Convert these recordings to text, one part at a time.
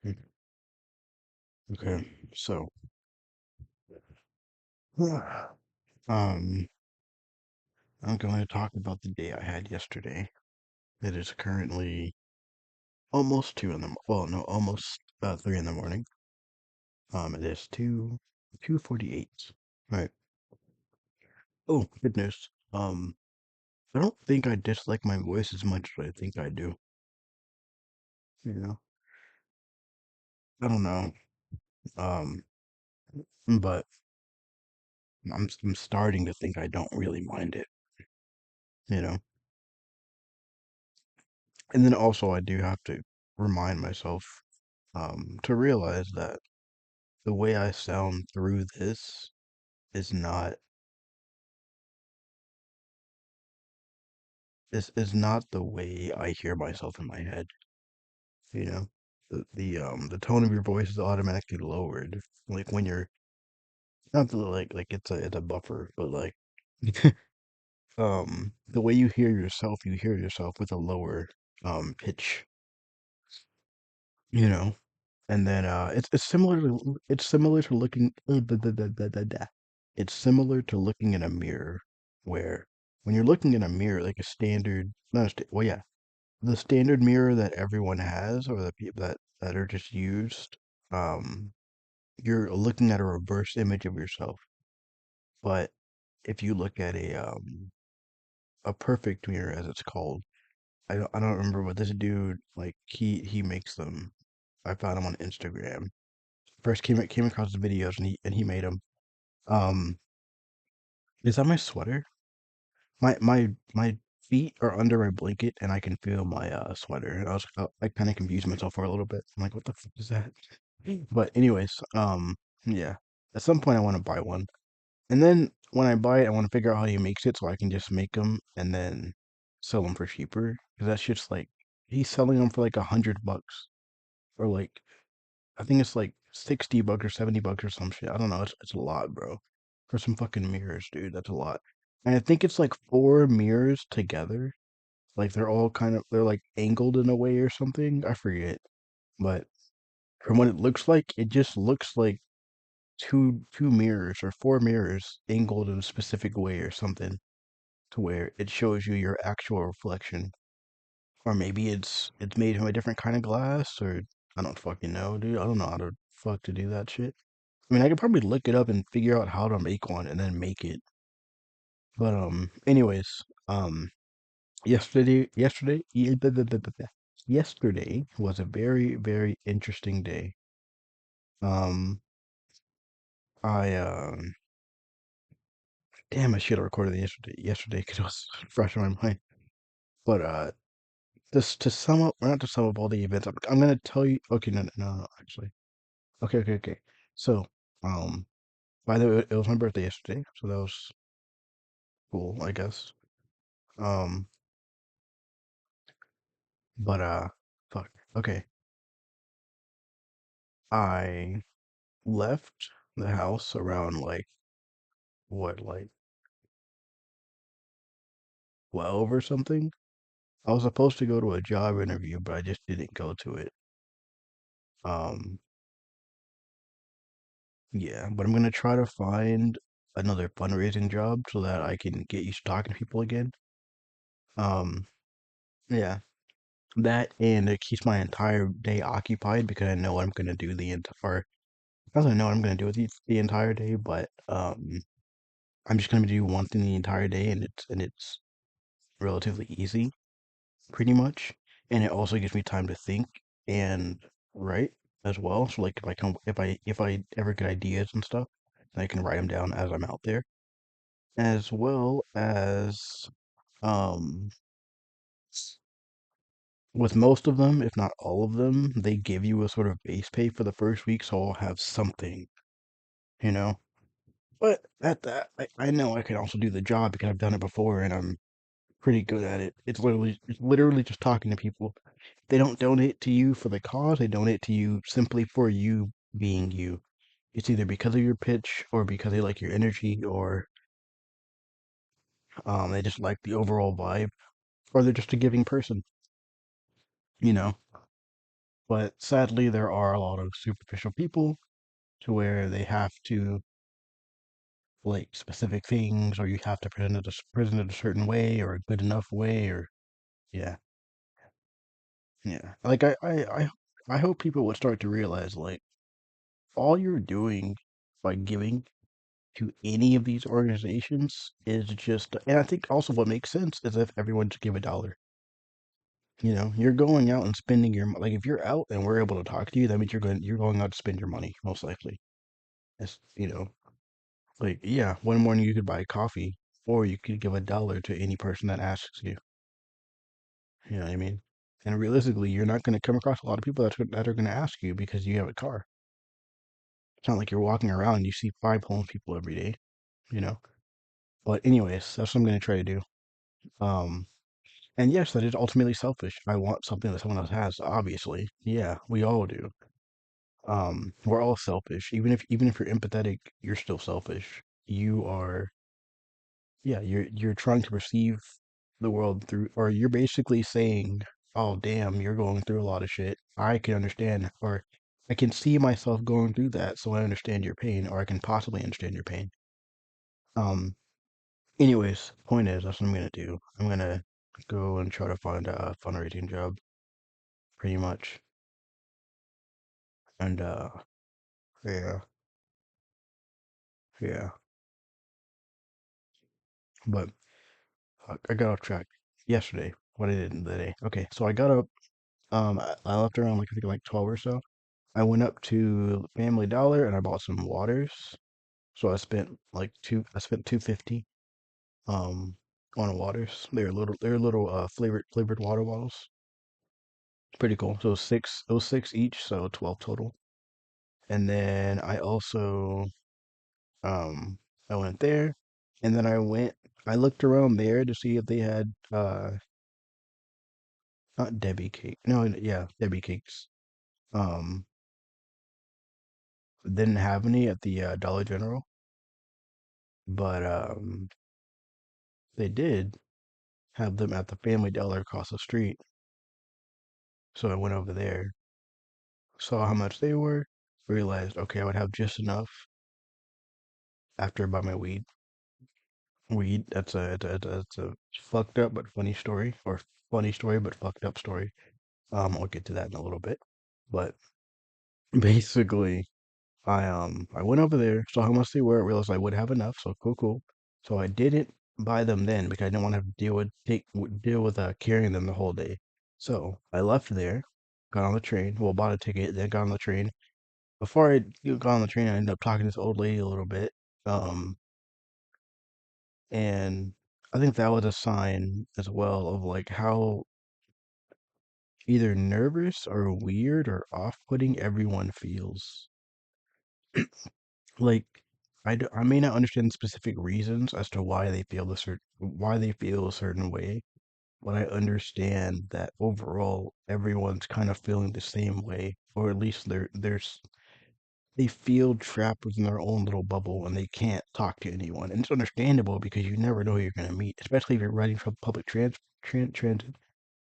Hmm. Okay, so um, I'm going to talk about the day I had yesterday. It is currently almost well, no, almost 3 in the morning. It is 2:48. Right. Oh, good news. I don't think I dislike my voice as much as I think I do. You know, I don't know. Um, but I'm starting to think I don't really mind it. You know, and then also I do have to remind myself to realize that the way I sound through this is not is not the way I hear myself in my head. You know, the tone of your voice is automatically lowered. Like when you're not the, like it's a buffer, but like the way you hear yourself with a lower pitch. You know, and then it's similar to looking it's similar to looking in a mirror where when you're looking in a mirror like a standard not a well yeah the standard mirror that everyone has or the people that are just used um you're looking at a reverse image of yourself. But if you look at a perfect mirror as it's called, I don't remember what this dude like he makes them. I found him on Instagram. First came across the videos and he made them. Um, is that my sweater? My feet are under my blanket and I can feel my sweater. And I kind of confused myself for a little bit. I'm like, what the fuck is that? But anyways, yeah. At some point I want to buy one. And then when I buy it, I want to figure out how he makes it so I can just make them and then sell them for cheaper. Because that's just like he's selling them for like $100 or like I think it's like $60 or $70 or some shit. I don't know. It's a lot, bro. For some fucking mirrors, dude. That's a lot. And I think it's like four mirrors together. Like they're like angled in a way or something. I forget. But from what it looks like, it just looks like two mirrors or four mirrors angled in a specific way or something to where it shows you your actual reflection. Or maybe it's made from a different kind of glass or I don't fucking know, dude. I don't know how to fuck to do that shit. I mean, I could probably look it up and figure out how to make one and then make it. But anyways, yesterday was a very very interesting day. Um, I damn, I should have recorded it yesterday because it was fresh in my mind. But just to sum up, or not to sum up all the events, I'm gonna tell you. Okay, no, actually. Okay. So, um, by the way, it was my birthday yesterday, so that was cool, I guess. Um, but fuck. Okay, I left the house around like what, like 12 or something. I was supposed to go to a job interview, but I just didn't go to it. Um, yeah, but I'm gonna try to find another fundraising job so that I can get used to talking to people again. Um, yeah, that and it keeps my entire day occupied because I know what I'm gonna do the entire. Not that I know what I'm gonna do with the entire day, but I'm just gonna do one thing the entire day, and it's relatively easy, pretty much, and it also gives me time to think and write as well. So like if I ever get ideas and stuff, I can write them down as I'm out there, as well as um with most of them, if not all of them, they give you a sort of base pay for the first week, so I'll have something, you know. But at that, I know I can also do the job because I've done it before and I'm pretty good at it. It's literally just talking to people. They don't donate to you for the cause, they donate to you simply for you being you. It's either because of your pitch or because they like your energy or they just like the overall vibe or they're just a giving person, you know. But sadly, there are a lot of superficial people to where they have to like specific things, or you have to present it a certain way, or a good enough way, or yeah, yeah. Like I hope people would start to realize like all you're doing by giving to any of these organizations is just, and I think also what makes sense is if everyone just give $1. You know, you're going out and spending like if you're out and we're able to talk to you, that means you're going out to spend your money most likely. It's like yeah, one morning you could buy coffee, or you could give $1 to any person that asks you. You know what I mean? And realistically, you're not going to come across a lot of people that are going to ask you because you have a car. It's not like you're walking around and you see five homeless people every day. You know. But anyways, that's what I'm going to try to do. Um, and yes, that is ultimately selfish. I want something that someone else has. Obviously, yeah, we all do. We're all selfish. Even if you're empathetic, you're still selfish. You are, yeah, you're trying to perceive the world through, or you're basically saying, "Oh, damn, you're going through a lot of shit. I can understand, or I can see myself going through that, so I understand your pain, or I can possibly understand your pain." Um, anyways, point is, that's what I'm gonna do. I'm gonna go and try to find a fundraising job, pretty much, and yeah, yeah, but. I got off track yesterday. What I did in the day. Okay, so I got up. I left around like I think like 12 or so. I went up to Family Dollar and I bought some waters. So I spent like two. I spent 250 on waters. They're little flavored water bottles. Pretty cool. So it was six each, so 12 total. And then I also um I went there, and then I looked around there to see if they had not Debbie cake. No, yeah, Debbie cakes. Um, didn't have any at the Dollar General, but they did have them at the Family Dollar across the street. So I went over there, saw how much they were, realized okay, I would have just enough after I buy my weed. Weed. That's a fucked up but funny story, or funny story but fucked up story. I'll get to that in a little bit, but basically. I went over there, saw how much they were, realized I would have enough, so cool, cool. So I didn't buy them then because I didn't want to deal with carrying them the whole day. So I left there, got on the train, well, bought a ticket, then got on the train. Before got on the train, I ended up talking to this old lady a little bit. Um, and I think that was a sign as well of like how either nervous or weird or off-putting everyone feels. Like I may not understand specific reasons as to why they feel a certain way, but I understand that overall everyone's kind of feeling the same way, or at least they feel trapped within their own little bubble and they can't talk to anyone. And it's understandable because you never know who you're gonna meet, especially if you're riding from public transit.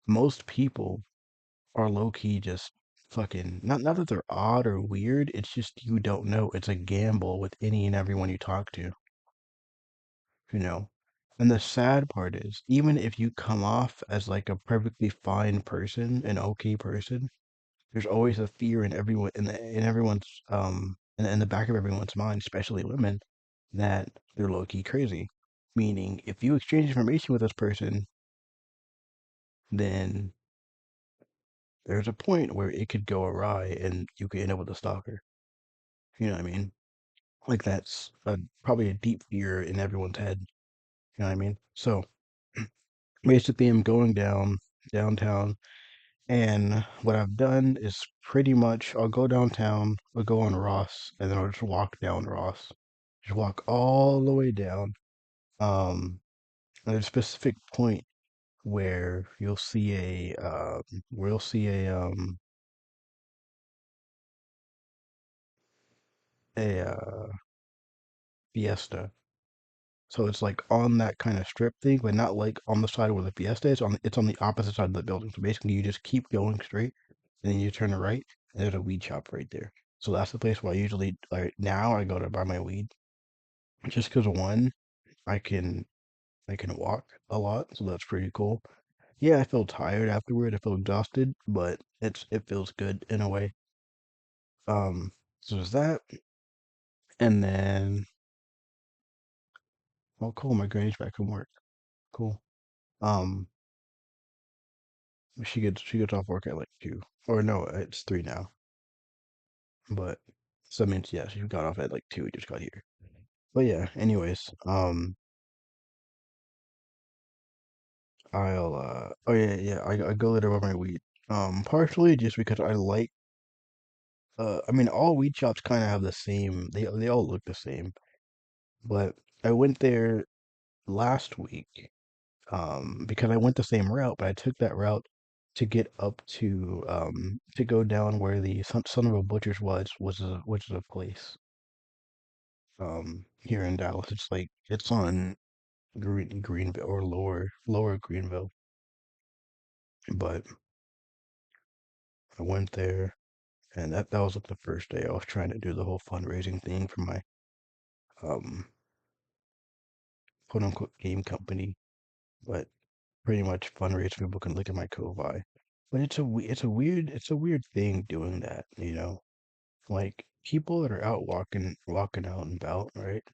Most people are low key just fucking not that they're odd or weird, it's just you don't know. It's a gamble with any and everyone you talk to, you know. And the sad part is, even if you come off as like a perfectly fine person, an okay person, there's always a fear in everyone in everyone's in the back of everyone's mind, especially women, that they're low key crazy. Meaning, if you exchange information with this person, then there's a point where it could go awry and you could end up with a stalker. You know what I mean? Like that's probably a deep fear in everyone's head. You know what I mean? So basically, I'm going downtown, and what I've done is pretty much I'll go downtown, I'll go on Ross, and then I'll just walk down Ross, just walk all the way down. Um, and there's a specific point where you'll see a Fiesta. So it's like on that kind of strip thing, but not like on the side where the Fiesta is. It's on the opposite side of the building. So basically, you just keep going straight. and then you turn to right, and there's a weed shop right there. So that's the place where I usually like now I go to buy my weed. Just because one, I can I can walk a lot, so that's pretty cool. Yeah, I feel tired afterward. I feel exhausted, but it feels good in a way. So there's that, and then oh, cool. My granny's back from work. Cool. Um, she gets off work at like 2, or no, it's 3 now. But so that means yeah, she got off at like 2. We just got here. But yeah, anyways, I'll oh yeah, yeah, I go there with my weed. Partially just because I like I mean all weed shops kind of have the same. They all look the same. But I went there last week because I went the same route, but I took that route to get up to go down where the son of a butcher's which is a place here in Dallas. It's like it's on Greenville or lower Greenville. But I went there, and that was like the first day I was trying to do the whole fundraising thing for my um quote unquote game company, but pretty much fundraise so people can look at my Ko-Fi. But it's a weird thing doing that, you know. Like people that are out walking out and about, right?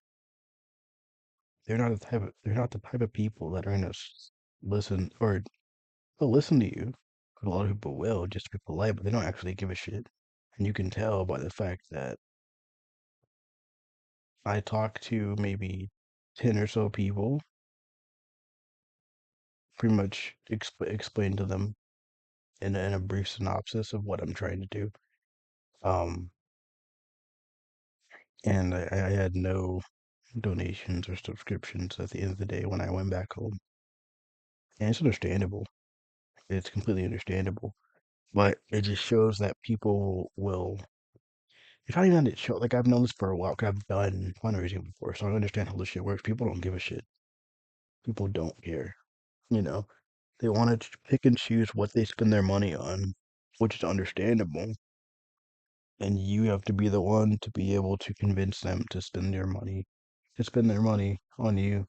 They're not the type of people that are gonna listen or they'll listen to you. A lot of people will just to be polite, but they don't actually give a shit. And you can tell by the fact that I talk to maybe 10 or so people, pretty much explain to them in a brief synopsis of what I'm trying to do. Um, and I had no donations or subscriptions at the end of the day when I went back home. And it's understandable. It's completely understandable. But it just shows that people will. It's not even that it show. Like I've known this for a while. 'Cause I've done fundraising before, so I understand how this shit works. People don't give a shit. People don't care. You know, they want to pick and choose what they spend their money on, which is understandable. And you have to be the one to be able to convince them to spend their money on you.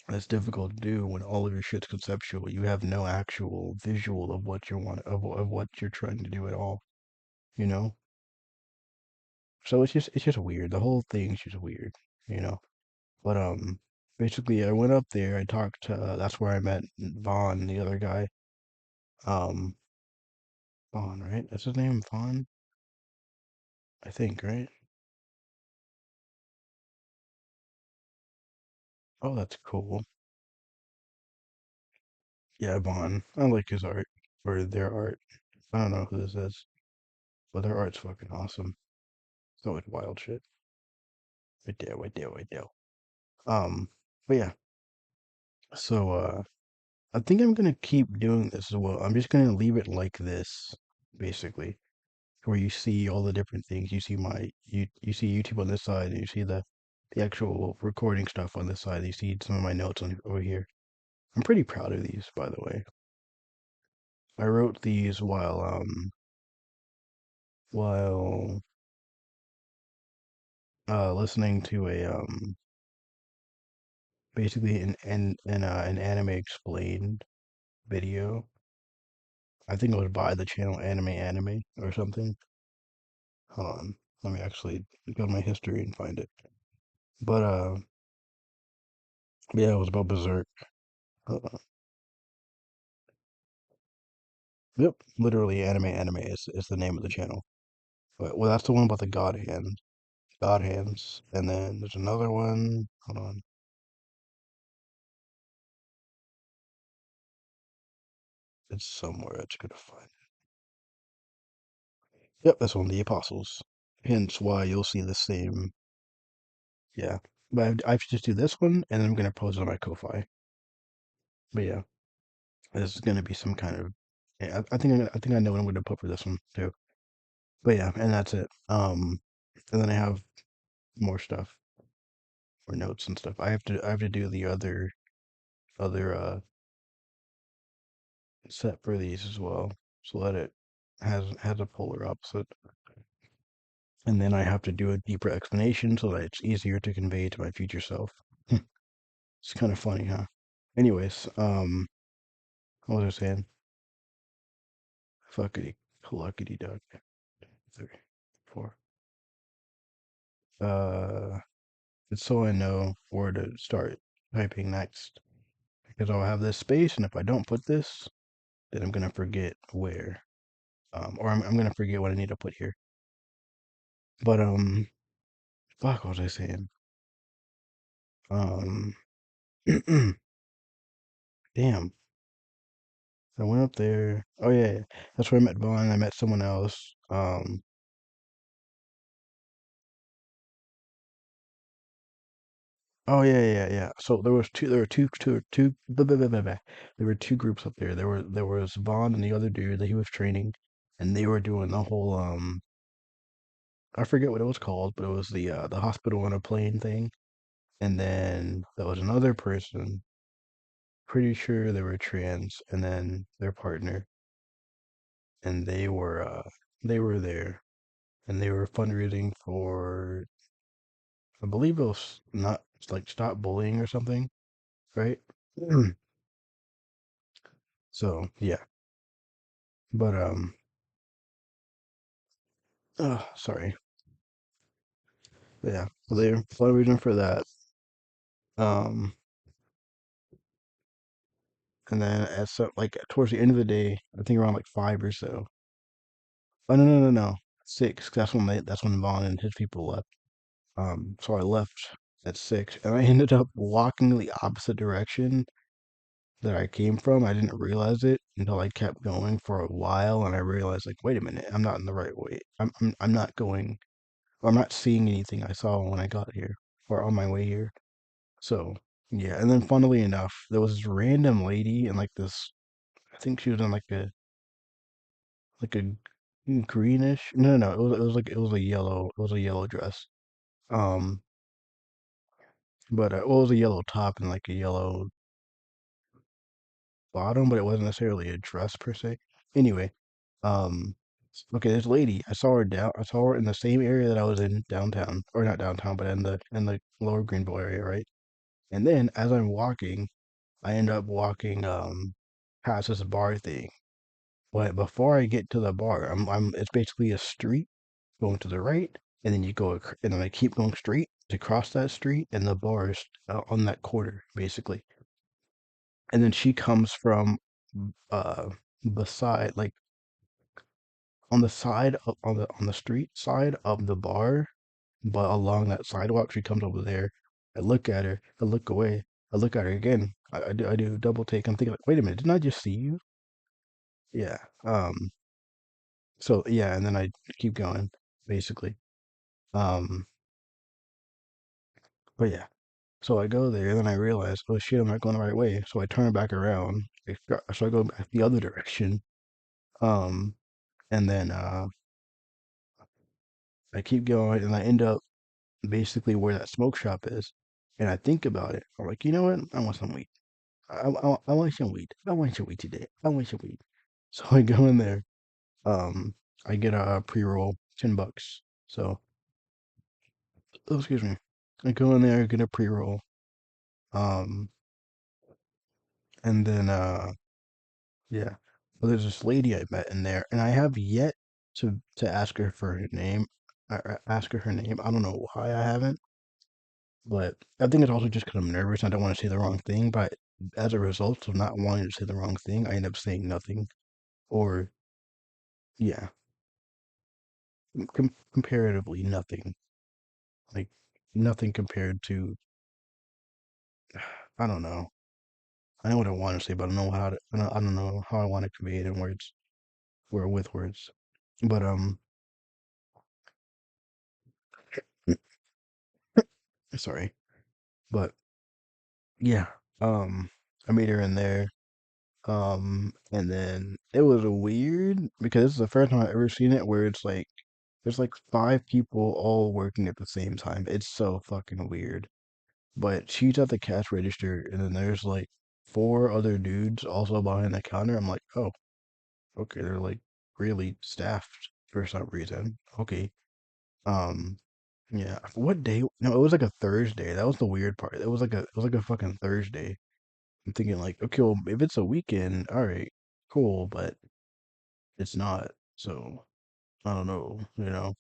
That's difficult to do when all of your shit's conceptual. You have no actual visual of what you want of what you're trying to do at all, you know? So it's just weird. The whole thing's just weird, you know? But basically I went up there, I talked to that's where I met Vaughn, the other guy. Um Vaughn, right? That's his name, Vaughn? I think, right? Oh, that's cool. Yeah, Vaughn. I like his art or their art. I don't know who this is, but their art's fucking awesome. So it's wild shit. Right there, right there, right there. Um, but yeah, so I think I'm gonna keep doing this as well. I'm just gonna leave it like this, basically, where you see all the different things. You see YouTube on this side, and you see the actual recording stuff on this side. You see some of my notes on over here. I'm pretty proud of these, by the way. I wrote these while listening to a basically an anime explained video. I think it was by the channel Anime or something. Hold on. Let me actually go to my history and find it. But yeah, it was about Berserk. Hold on. Yep, literally Anime is the name of the channel. But well, that's the one about the God hands, and then there's another one. Hold on, it's somewhere. I just gotta find it. Yep, that's one of the Apostles. Hence why you'll see the same. Yeah, but I should just do this one, and then I'm gonna post it on my Ko-Fi. But yeah, this is gonna be some kind of. Yeah, I think I know what I'm gonna put for this one too. But yeah, and that's it. And then I have more stuff, more notes and stuff. I have to do the other set for these as well. So let it has a polar opposite, and then I have to do a deeper explanation so that it's easier to convey to my future self. It's kind of funny, huh? Anyways, what was I saying? Fuckity, cluckety duck. 3, 4. Uh, it's so I know where to start typing next because I'll have this space, and if I don't put this, then I'm gonna forget where, or I'm gonna forget what I need to put here. But fuck, what was I saying? Um, damn. I went up there. Oh yeah, yeah. That's where I met Vaughn. I met someone else. Oh yeah, yeah, yeah. So there were blah, blah, blah, blah, blah. There were two groups up there. There was Vaughn and the other dude that he was training, and they were doing the whole I forget what it was called, but it was the hospital on a plane thing. And then there was another person, pretty sure they were trans, and then their partner, and they were there, and they were fundraising for, I believe it was not like stop bullying or something, right? So yeah, but sorry, yeah, so they're fundraising for that. Um, and then at some like towards the end of the day, I think around like 5 or so. Oh no, no, no, no, 6. 'Cause that's when Vaughn and his people left. So I left at 6, and I ended up walking the opposite direction that I came from. I didn't realize it until I kept going for a while, and I realized, like, wait a minute, I'm not in the right way. I'm not going, or I'm not seeing anything I saw when I got here or on my way here. So yeah, and then funnily enough, there was this random lady in like this. I think she was in like a greenish. No, no, no. It was a yellow dress. Um, but well, it was a yellow top and like a yellow bottom, but it wasn't necessarily a dress per se. Anyway, um, okay, this lady, I saw her in the same area that I was in downtown, or not downtown, but in the Lower Greenville area, right? And then as I'm walking, I end up walking past this bar thing. But before I get to the bar, it's basically a street going to the right, and then and then I keep going straight to cross that street, and the bar is on that corner, basically. And then she comes from uh beside, like on the side of, on the street side of the bar, but along that sidewalk, she comes over there. I look at her, I look away, I look at her again. I do a double take. I'm thinking like, wait a minute, didn't I just see you? Yeah. So yeah, and then I keep going, basically. Um, but yeah. So I go there, and then I realize, oh shit, I'm not going the right way. So I turn back around. So I go back the other direction. Um, and then I keep going, and I end up basically where that smoke shop is. And I think about it. I'm like, you know what? I want some weed. I want some weed. I want some weed today. I want some weed. So I go in there. Um, I get a pre-roll, $10. So, oh, excuse me. I go in there, get a pre-roll. Um, and then yeah. Well, there's this lady I met in there, and I have yet to ask her for her name. Ask her her name. I don't know why I haven't, but I think it's also just because I'm nervous. I don't want to say the wrong thing. But as a result of not wanting to say the wrong thing, I end up saying nothing. Or yeah, comparatively nothing. Like nothing compared to, I don't know. I know what I want to say, but I don't know how to. I don't know how I want to convey it in words or with words. But sorry. But yeah, I made her in there. And then it was weird because this is the first time I've ever seen it where it's like there's like 5 people all working at the same time. It's so fucking weird. But she's at the cash register, and then there's like 4 other dudes also behind the counter. I'm like, oh, okay. They're like really staffed for some reason. Okay. Um, yeah. What day? No, it was like a Thursday. That was the weird part. It was like a fucking Thursday. I'm thinking like, okay, well, if it's a weekend, all right, cool, but it's not. So I don't know, you know.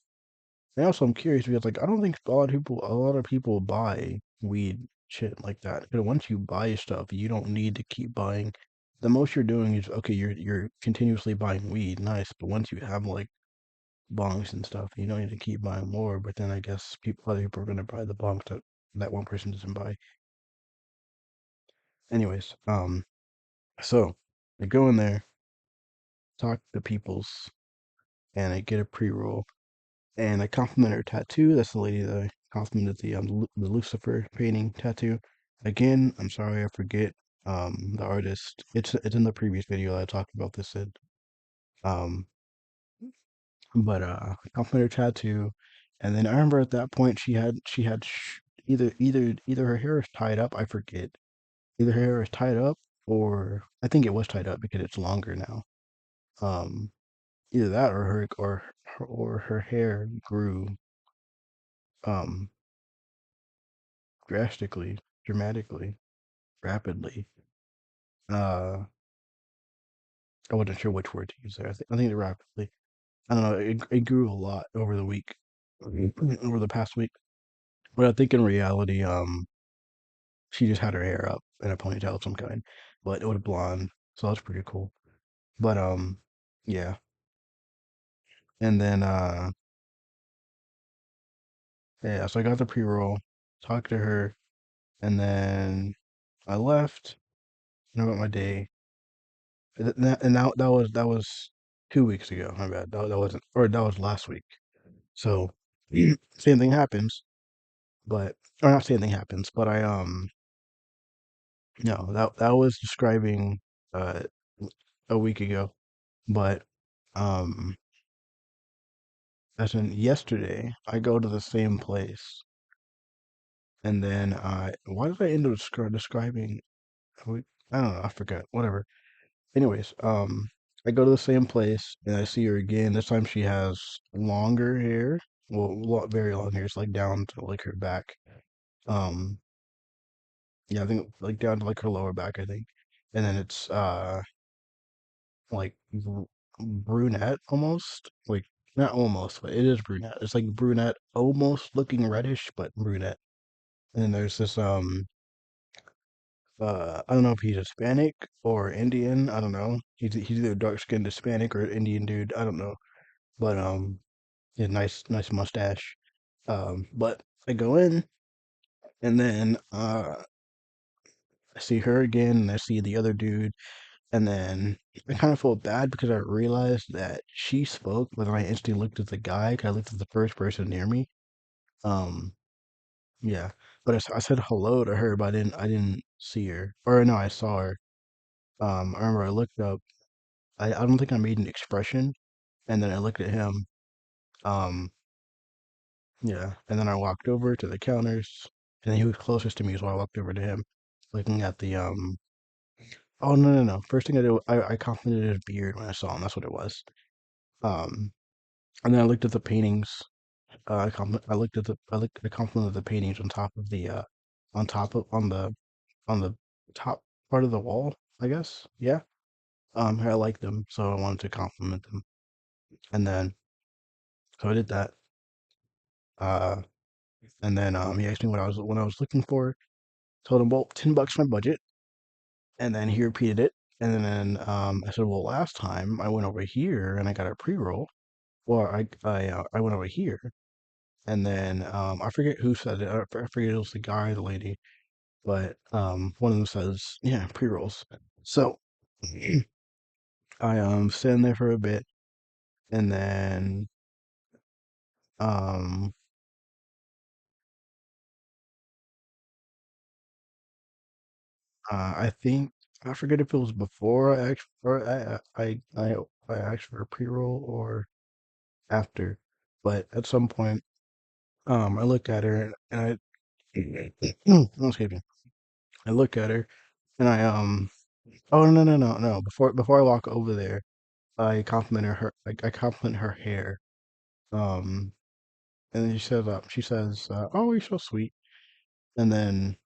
And also, I'm curious because like I don't think a lot of people buy weed shit like that. Because once you buy stuff, you don't need to keep buying. The most you're doing is okay. You're continuously buying weed, nice. But once you have like bongs and stuff, you don't need to keep buying more. But then I guess other people are gonna buy the bongs that one person doesn't buy. Anyways, so I go in there, talk to peoples, and I get a pre-roll. And I complimented her tattoo. That's the lady that I complimented the Lucifer painting tattoo. Again, I'm sorry I forget the artist. It's in the previous video that I talked about this in. Um, but I complimented her tattoo, and then I remember at that point either her hair is tied up. I forget. Either her hair is tied up, or I think it was tied up because it's longer now. Um, Either that or her hair grew um drastically, dramatically, rapidly. Uh, I wasn't sure which word to use there. I think rapidly. I don't know. It grew a lot over the week, over the past week. But I think in reality, she just had her hair up in a ponytail of some kind, but it was blonde, so that's pretty cool. But yeah. And then yeah. So I got the pre-roll, talked to her, and then I left. And I went my day. And that was 2 weeks ago. My bad. That wasn't, or that was last week. So same thing happens, but or not same thing happens, but no, that was describing uh a week ago. But um as in yesterday, I go to the same place, and then I why did I end up describing a week? I don't know, I forgot. Whatever. Anyways, I go to the same place and I see her again. This time she has longer hair, well, very long hair. It's like down to like her back. Um, yeah, I think like down to like her lower back, I think. And then it's like brunette almost, like not almost, but it is brunette. It's like brunette, almost looking reddish, but brunette. And then there's this I don't know if he's Hispanic or Indian. I don't know. He's either dark skinned Hispanic or Indian dude. I don't know. But yeah, nice mustache. But I go in and then I see her again and I see the other dude. And then I kind of felt bad because I realized that she spoke, but then I instantly looked at the guy 'cause I looked at the first person near me. Um, yeah, but I said hello to her, but I didn't see her, or no, I saw her. I remember I looked up. I don't think I made an expression, and then I looked at him. Um, yeah, and then I walked over to the counters, and he was closest to me, so I walked over to him, looking at the. Oh no no no! First thing I did, I complimented his beard when I saw him. That's what it was. Um, and then I looked at the paintings. I complimented the paintings on top of the on top of on the top part of the wall. I guess. Yeah. I like them, so I wanted to compliment them, and then so I did that. Uh, and then he asked me what I was looking for. Told him, well, $10 my budget, and then he repeated it. And then I said, well, last time I went over here and I got a pre-roll. Well, I went over here, and then I forget who said it. I forget it was the guy or the lady, but one of them says, yeah, pre-rolls. So I sitting there for a bit, and then um I think I forget if it was before I asked or I asked for a pre-roll or after, but at some point I looked at her and I oh, excuse me. I look at her and I oh no no no no before I walk over there I complimented her. I compliment her hair. Um, and then she says, "Oh, you're so sweet." And then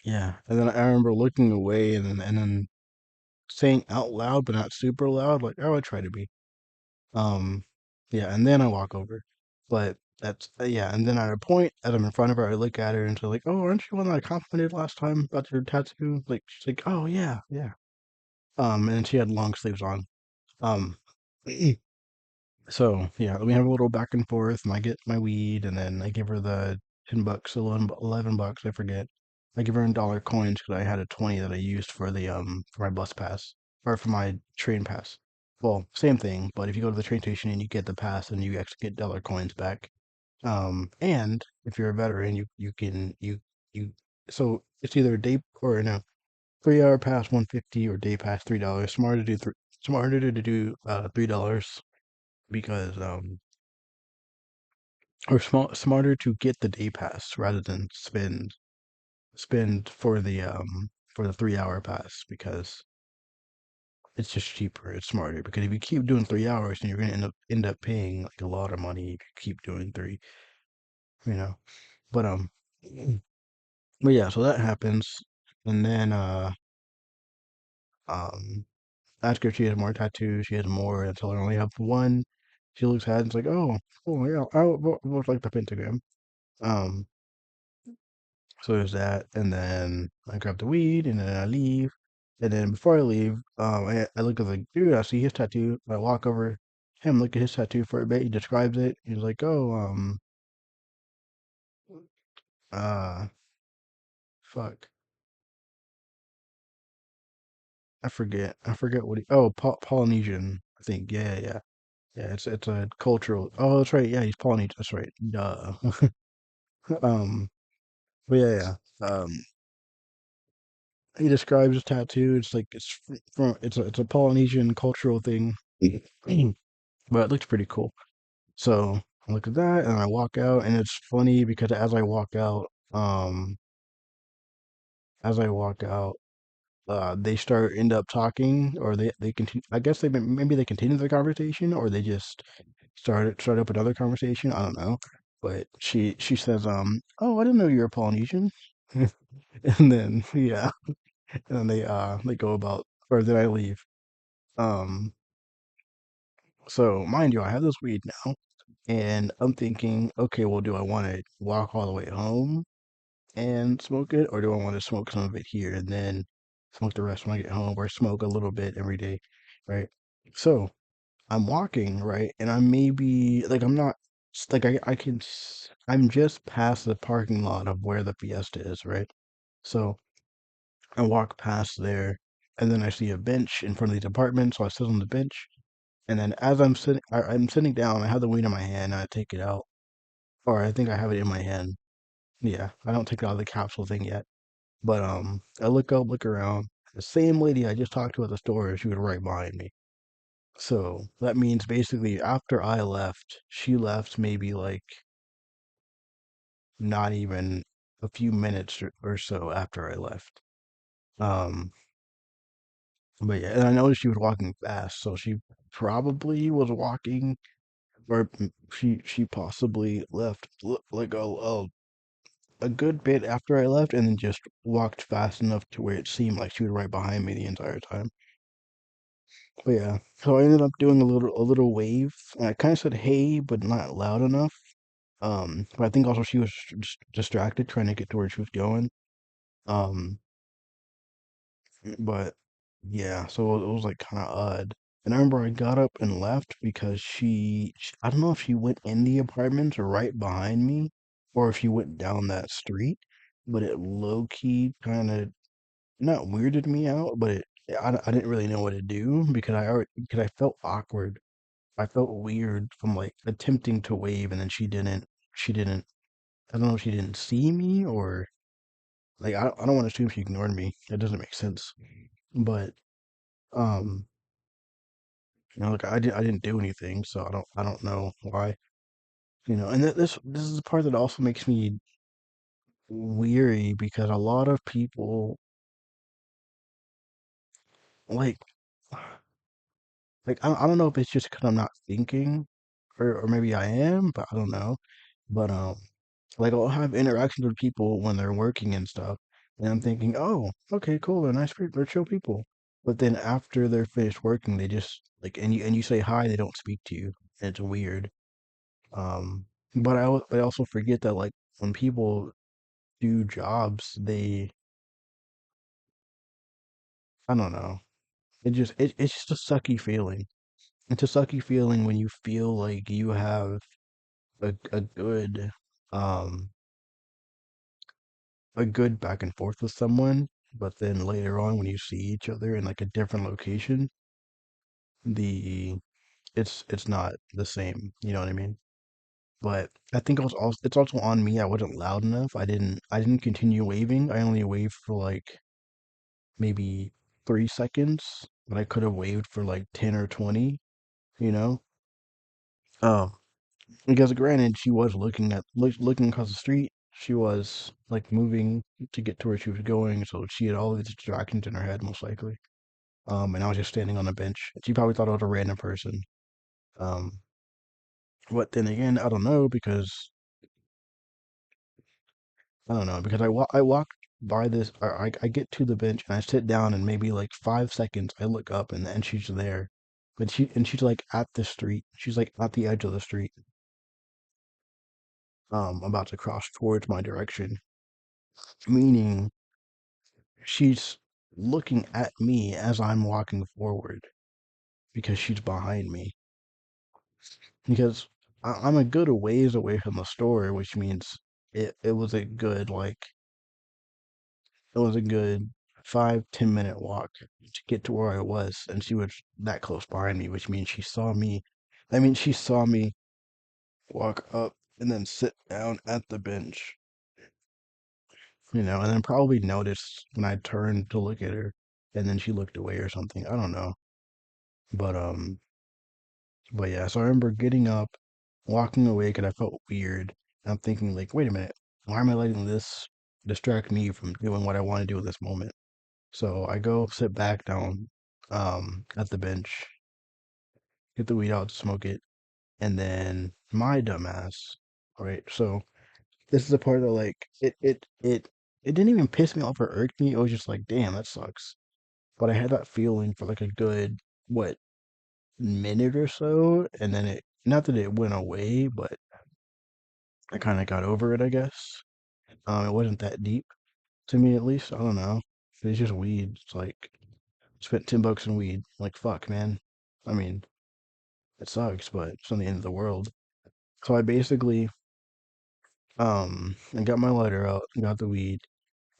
yeah, and then I remember looking away and then saying out loud, but not super loud, like, "Oh, I try to be." Um, yeah, and then I walk over. But that's yeah, and then at a point, as I'm in front of her, I look at her and she's like, "Oh, aren't you one that I complimented last time about your tattoo?" Like she's like, "Oh yeah, yeah." And she had long sleeves on. Um, so yeah, we have a little back and forth, and I get my weed, and then I give her the $10, 11 bucks, I forget. I give her in dollar coins because I had a 20 that I used for my bus pass or for my train pass. Well, same thing, but if you go to the train station and you get the pass, then you actually get dollar coins back. And if you're a veteran, you can you so it's either a day or no 3 hour pass 150 or day pass $3. Smarter to do $3 because or smarter to get the day pass rather than spend for the 3 hour pass because it's just cheaper. It's smarter because if you keep doing 3 hours, then you're gonna end up paying like a lot of money if you keep doing three, you know. But but yeah, so that happens, and then um ask her if she has more tattoos. She has more. I tell her I only have one. She looks at it and it's like, oh yeah, I would like the pentagram. Um, so there's that, and then I grab the weed, and then I leave. And then before I leave, I look at the dude. I see his tattoo. I walk over him, look at his tattoo for a bit. He describes it. He's like, "Oh, uh, fuck, I forget what he. Oh, Polynesian, I think. Yeah, yeah, yeah. Yeah, it's a cultural. Oh, that's right. Yeah, he's Polynesian. That's right. Duh. um, but yeah, yeah. He describes his tattoo. It's like from it's a Polynesian cultural thing, but it looks pretty cool. So I look at that and I walk out, and it's funny because as I walk out, they end up talking, or they continue. I guess maybe they continue the conversation, or they just start up another conversation. I don't know. But she says, "Oh, I didn't know you were Polynesian," and then yeah, and then they go about, or then I leave. Um, so mind you, I have this weed now, and I'm thinking, okay, well, do I want to walk all the way home and smoke it, or do I want to smoke some of it here and then smoke the rest when I get home, or smoke a little bit every day, right? So I'm walking, right, and I'm maybe like I'm not like I'm just past the parking lot of where the Fiesta is, right? So I walk past there, and then I see a bench in front of these apartments, so I sit on the bench, and then as I'm sitting down, I have the weed in my hand, and I take it out, or I think I have it in my hand. Yeah, I don't take it out of the capsule thing yet. But I look up, look around. The same lady I just talked to at the store, she was right behind me. So that means basically after I left, she left maybe like not even a few minutes or so after I left. Um, but yeah, and I noticed she was walking fast, so she probably was walking, or she possibly left like a good bit after I left, and then just walked fast enough to where it seemed like she was right behind me the entire time. But yeah, so I ended up doing a little wave, and I kind of said hey, but not loud enough. But I think also she was distracted trying to get to where she was going. Um, but yeah, so it was like kind of odd. And I remember I got up and left because I don't know if she went in the apartments or right behind me, or if she went down that street, but it low key kind of not weirded me out, but I didn't really know what to do because I felt awkward. I felt weird from like attempting to wave, and then she didn't. I don't know if she didn't see me, or like I don't want to assume she ignored me. It doesn't make sense. But um like I didn't do anything, so I don't know why. And this is the part that also makes me weary because a lot of people like Like I don't know if it's just because I'm not thinking, or maybe I am, but I don't know. But like I'll have interactions with people when they're working and stuff, and I'm thinking, oh, okay, cool, they're nice people, they're chill people. But then after they're finished working, they just like and you say hi, they don't speak to you, and it's weird. But I also forget that like when people do jobs, they I don't know. It's just a sucky feeling. It's a sucky feeling when you feel like you have a good um a good back and forth with someone, but then later on when you see each other in like a different location, the it's not the same. You know what I mean? But I think also it's also on me. I wasn't loud enough. I didn't continue waving. I only waved for like maybe 3 seconds, but I could have waved for like 10 or 20. You know? Um, because granted, she was looking across the street. She was like moving to get to where she was going, so she had all these distractions in her head, most likely. And I was just standing on a bench. She probably thought I was a random person. Um, but then again, I don't know because I walk by this. I get to the bench and I sit down, and maybe like 5 seconds, I look up and she's there, but she's like at the street. She's like at the edge of the street, about to cross towards my direction, meaning she's looking at me as I'm walking forward because she's behind me. Because I'm a good ways away from the store, which means it was a good like it was a good 5-10 minute walk to get to where I was, and she was that close behind me, which means she saw me. I mean, she saw me walk up and then sit down at the bench, and then probably noticed when I turned to look at her, and then she looked away or something. I don't know, but But yeah, so I remember getting up, walking away because I felt weird. And I'm thinking, like, wait a minute, why am I letting this distract me from doing what I want to do in this moment? So I go sit back down, at the bench, get the weed out, smoke it, and then my dumbass, right? So this is the part that like it didn't even piss me off or irk me. It was just like, damn, that sucks. But I had that feeling for like a good what minute or so, and then it not that it went away, but I kind of got over it, I guess. It wasn't that deep to me, at least. I don't know. It's just weed. It's like spent $10 in weed. Like fuck, man. I mean, it sucks, but it's not the end of the world. So I basically I got my lighter out, got the weed,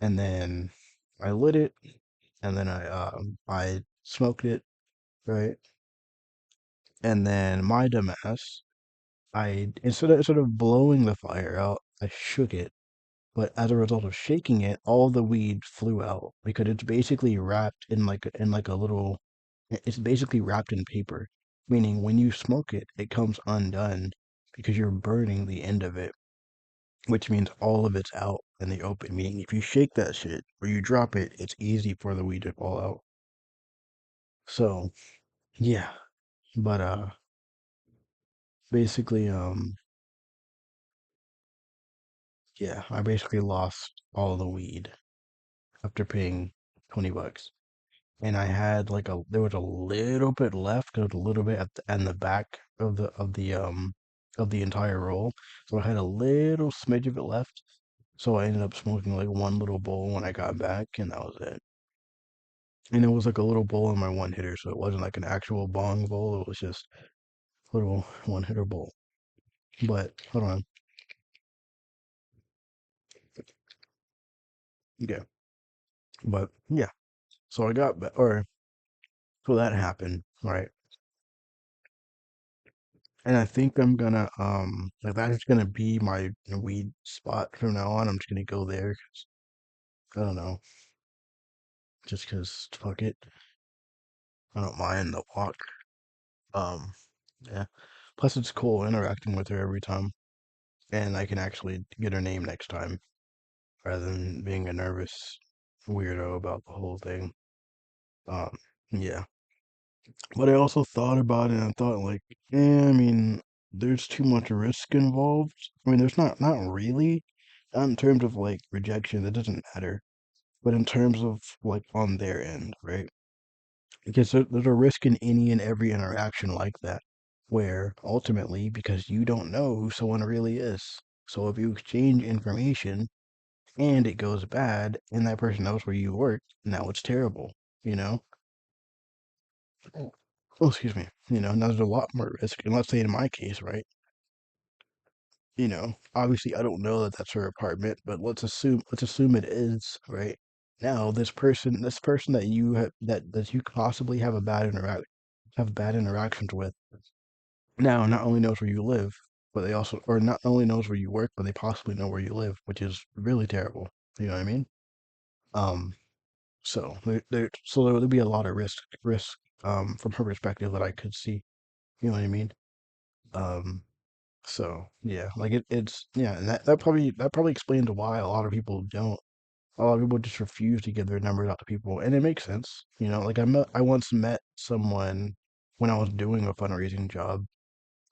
and then I lit it, and then I smoked it, right? And then my dumbass, I instead of blowing the fire out, I shook it. But as a result of shaking it, all the weed flew out because it's basically wrapped in like a little. It's basically wrapped in paper, meaning when you smoke it, it comes undone because you're burning the end of it, which means all of it's out in the open. Meaning if you shake that shit or you drop it, it's easy for the weed to fall out. So yeah, but basically yeah, I basically lost all the weed after paying $20. And I had like a there was a little bit left, there was a little bit at the back of the entire roll. So I had a little smidge of it left. So I ended up smoking like one little bowl when I got back, and that was it. And it was like a little bowl in my one hitter, so it wasn't like an actual bong bowl. It was just a little one hitter bowl. But hold on, yeah. But yeah, so I got or so that happened, right? And I think I'm gonna like that's gonna be my weed spot from now on. I'm just gonna go there 'cause I don't know, just 'cause fuck it, I don't mind the walk. Um, yeah. Plus, it's cool interacting with her every time, and I can actually get her name next time rather than being a nervous weirdo about the whole thing. Um, yeah. But I also thought about it and I thought like, I mean, there's too much risk involved. I mean, there's not really, not in terms of like rejection, it doesn't matter. But in terms of like on their end, right? Because there's a risk in any and every interaction like that, where ultimately, because you don't know who someone really is. So if you exchange information and it goes bad and that person knows where you work, now it's terrible, you know? Oh, excuse me. Now there's a lot more risk. And let's say in my case, right? Obviously I don't know that that's her apartment, but let's assume it is, right? Now this person that you have that you possibly have bad interactions with, now not only knows where you live, but they also or not only knows where you work, but they possibly know where you live, which is really terrible. You know what I mean? Um, so there would be a lot of risk from her perspective that I could see. You know what I mean? Um, So yeah, like it's yeah, and that probably explains why a lot of people just refuse to give their numbers out to people, and it makes sense. Like I once met someone when I was doing a fundraising job,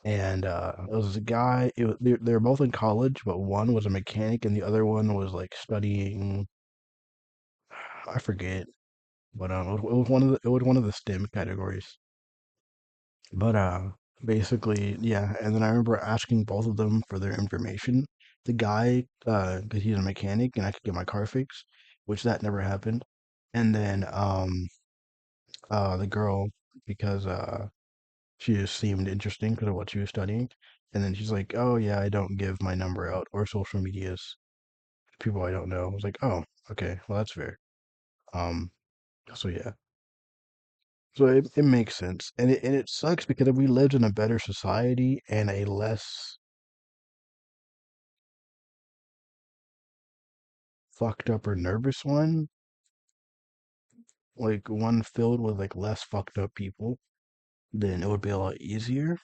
and it was a guy. They were both in college, but one was a mechanic and the other one was like studying. I forget, but it was one of the STEM categories. But basically, yeah. And then I remember asking both of them for their information. The guy, because he's a mechanic and I could get my car fixed, which that never happened. And then the girl, because she just seemed interesting because of what she was studying. And then she's like, "Oh yeah, I don't give my number out or social medias to people I don't know." I was like, "Oh, okay, well that's fair." Um, so yeah. So it makes sense. And it sucks because if we lived in a better society and a less fucked up or nervous one, like one filled with like less fucked up people, then it would be a lot easier.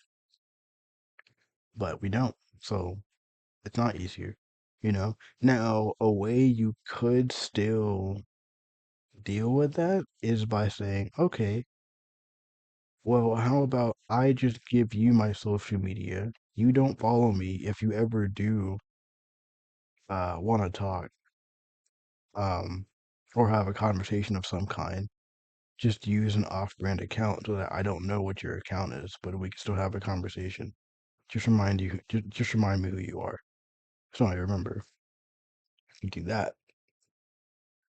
But we don't, so it's not easier. Now, a way you could still deal with that is by saying, okay, well, how about I just give you my social media? You don't follow me. If you ever do want to talk, um, or have a conversation of some kind, just use an off-brand account so that I don't know what your account is, but we can still have a conversation. Just remind me who you are, so I remember. You do that,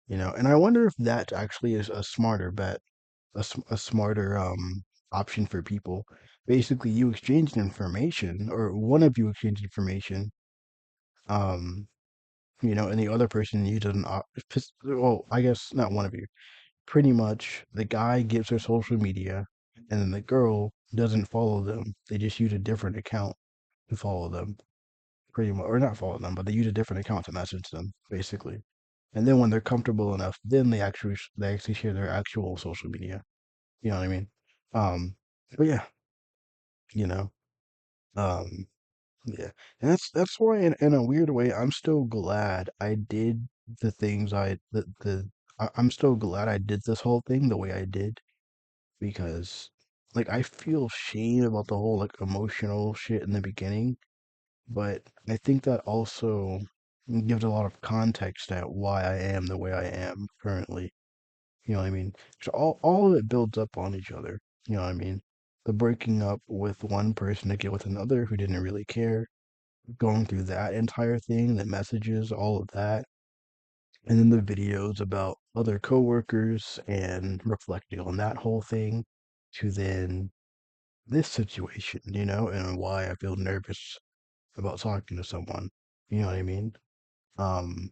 and I wonder if that actually is a smarter bet, a smarter option for people. Basically, you exchange information, or one of you exchange information, um, and the other person uses well, I guess not one of you. Pretty much the guy gives her social media and then the girl doesn't follow them. They just use a different account to follow them. Pretty much, or not follow them, but they use a different account to message them, basically. And then when they're comfortable enough, then they actually share their actual social media. You know what I mean? Um, but yeah, you know, um, yeah, and that's why in a weird way, I'm still glad I did the things I'm still glad I did this whole thing the way I did because like I feel shame about the whole like emotional shit in the beginning, but I think that also gives a lot of context at why I am the way I am currently. You know what I mean? So all of it builds up on each other. You know what I mean? The breaking up with one person to get with another who didn't really care, going through that entire thing, the messages, all of that, and then the videos about other coworkers and reflecting on that whole thing to then this situation, and why I feel nervous about talking to someone. You know what I mean? Um,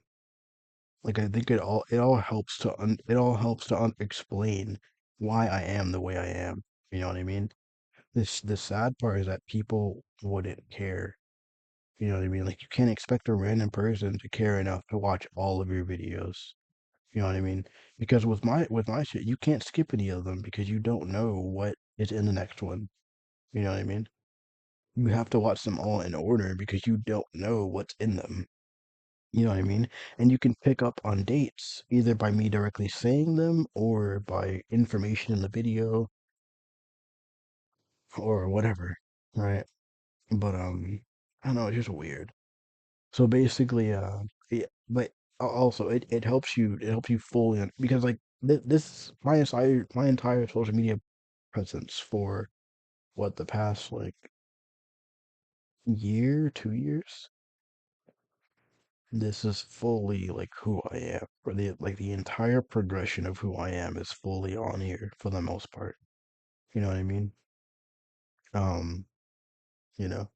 like I think it all helps to explain why I am the way I am. You know what I mean? The sad part is that people wouldn't care. You know what I mean? Like you can't expect a random person to care enough to watch all of your videos. You know what I mean? Because with my shit, you can't skip any of them because you don't know what is in the next one. You know what I mean? You have to watch them all in order because you don't know what's in them. You know what I mean? And you can pick up on dates either by me directly saying them or by information in the video. or whatever, right? But I don't know, it's just weird. So basically, yeah, but also it helps you fully because like this my entire social media presence for what the past like year, 2 years. This is fully like who I am, or the entire progression of who I am is fully on here for the most part. You know what I mean? Um, you know,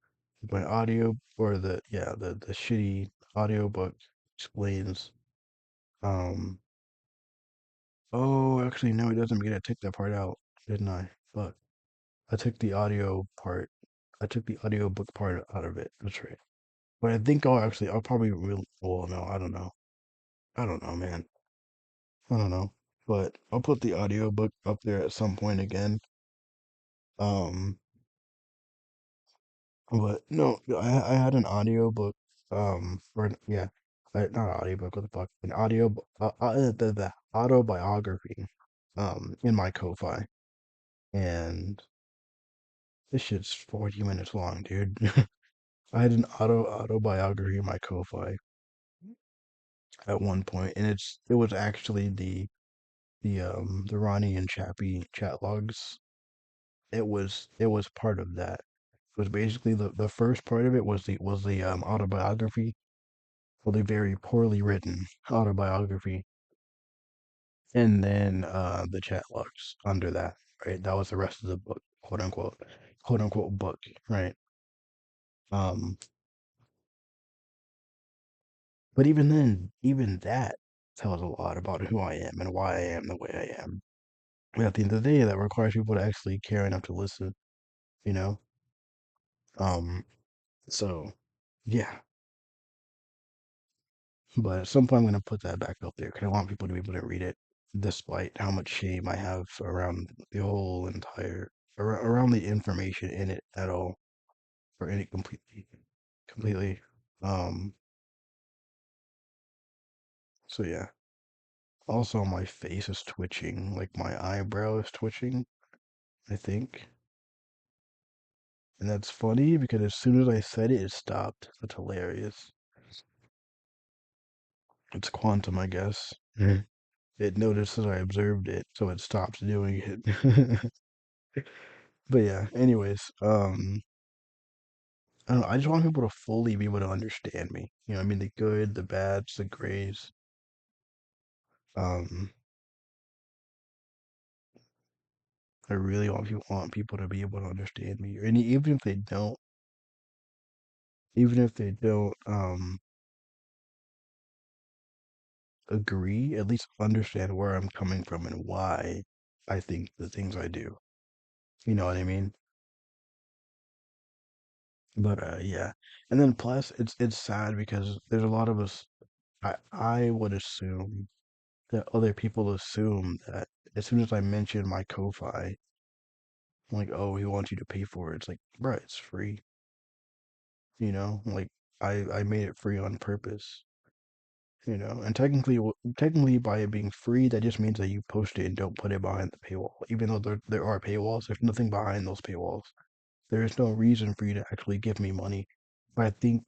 my audio or the shitty audiobook explains. Um, oh, actually, no, it doesn't mean I took that part out, didn't I? But I took the audio part. I took the audiobook part out of it. That's right. But I think I'll probably well, no, I don't know. I don't know, man. I don't know. But I'll put the audiobook up there at some point again. Um, but no, I had an audiobook, or yeah, not an audiobook, what the fuck? An the autobiography, in my Ko-Fi. And this shit's 40 minutes long, dude. I had an autobiography in my Ko-Fi at one point, and it was actually the Ronnie and Chappie chat logs. It was part of that. It was basically the first part of it was the autobiography, well, the very poorly written autobiography, and then the chat logs under that, right? That was the rest of the book, quote unquote book, right? Um, but even then, even that tells a lot about who I am and why I am the way I am. And at the end of the day, that requires people to actually care enough to listen, you know? Um, so yeah. But at some point, I'm going to put that back up there because I want people to be able to read it, despite how much shame I have around the whole entire, around the information in it at all, or in it completely. Um, so yeah. Also, my face is twitching, like my eyebrow is twitching, I think. And that's funny because as soon as I said it, it stopped. That's hilarious. It's quantum, I guess. Mhm. It noticed that I observed it, so it stopped doing it. But yeah, anyways, I don't know, I just want people to fully be able to understand me. You know, I mean the good, the bads, the grays. Um, I really want people to be able to understand me. And even if they don't agree, at least understand where I'm coming from and why I think the things I do. You know what I mean? But yeah. And then plus it's sad because there's a lot of us. I would assume that other people assume that as soon as I mention my Ko-Fi, I'm like, oh, he wants you to pay for it. It's like, bro, it's free. You know, like I made it free on purpose. You know, and technically by it being free, that just means that you post it and don't put it behind the paywall. Even though there are paywalls, there's nothing behind those paywalls. There is no reason for you to actually give me money. But I think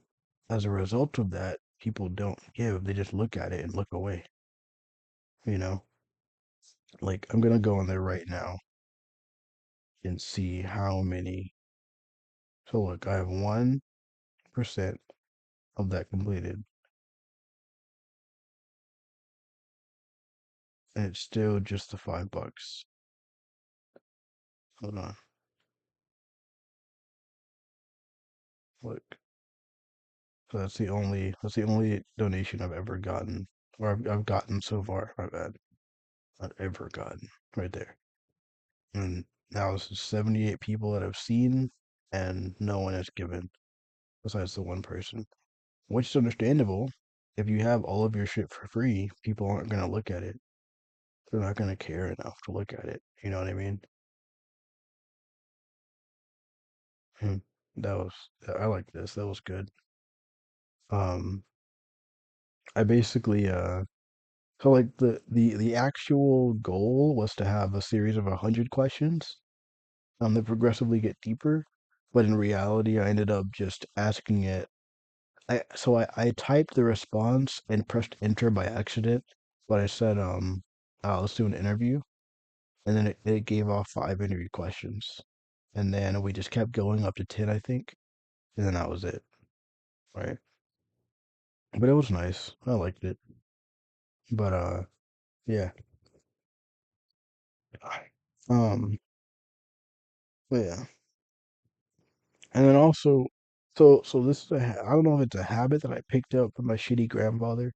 as a result of that, people don't give. They just look at it and look away. You know, like I'm gonna go in there right now and see how many. So look, I have 1% of that completed, and it's still just the $5. Hold on, look. So that's the only donation I've ever gotten, or I've gotten so far. My bad, I've ever gotten right there. And now this is 78 people that I've seen, and no one has given besides the one person, which is understandable. If you have all of your shit for free, people aren't gonna look at it. They're not gonna care enough to look at it. You know what I mean? Hmm. That was I like this. That was good. Um, I basically so like the actual goal was to have a series of 100 questions, They progressively get deeper, but in reality, I ended up just asking it. I typed the response and pressed enter by accident, but I said let's do an interview, and then it gave off 5 interview questions, and then we just kept going up to 10, I think, and then that was it, right? But it was nice. I liked it. But yeah. Um, but yeah. And then also, so this is I don't know if it's a habit that I picked up from my shitty grandfather,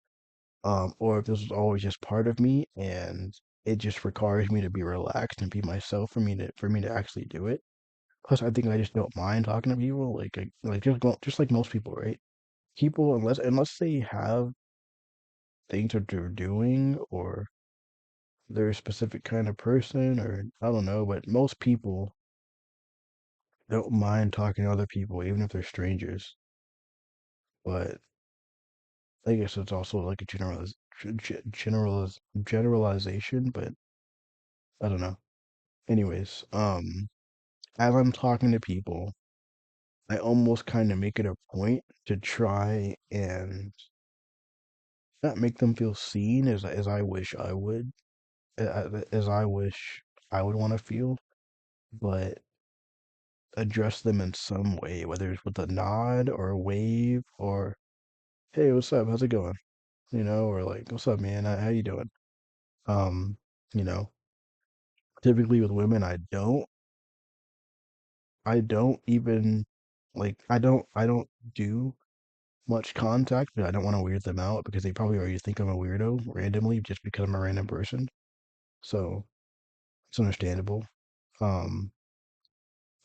or if this was always just part of me, and it just requires me to be relaxed and be myself for me to actually do it. Plus, I think I just don't mind talking to people, like just like most people, right? People, unless they have things that they're doing, or they're a specific kind of person, or I don't know, but most people don't mind talking to other people, even if they're strangers. But I guess it's also like a generalization, but I don't know. Anyways, as I'm talking to people, I almost kind of make it a point to try and not make them feel seen as I wish I would, as I wish I would want to feel, but address them in some way, whether it's with a nod or a wave or hey, what's up? How's it going? Or like, what's up, man? How you doing? Um, you know, typically with women, I don't even I don't do much contact, but I don't want to weird them out because they probably already think I'm a weirdo randomly just because I'm a random person. So it's understandable. Um,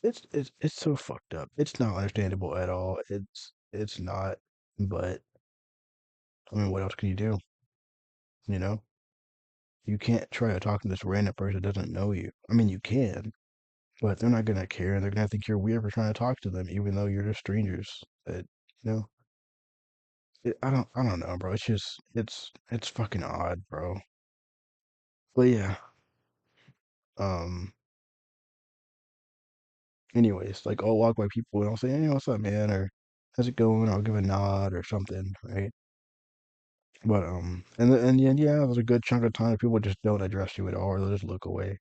it's so fucked up. It's not understandable at all. It's not. But I mean, what else can you do? You know, you can't try to talk to this random person that doesn't know you. I mean, you can, but they're not gonna care. They're gonna think you're weird for trying to talk to them, even though you're just strangers. You know, I don't know, bro. It's just, it's fucking odd, bro. But yeah, um, anyways, like I'll walk by people and I'll say, hey, what's up, man? Or how's it going? I'll give a nod or something, right? But and yeah, there's a good chunk of time people just don't address you at all, or they'll just look away.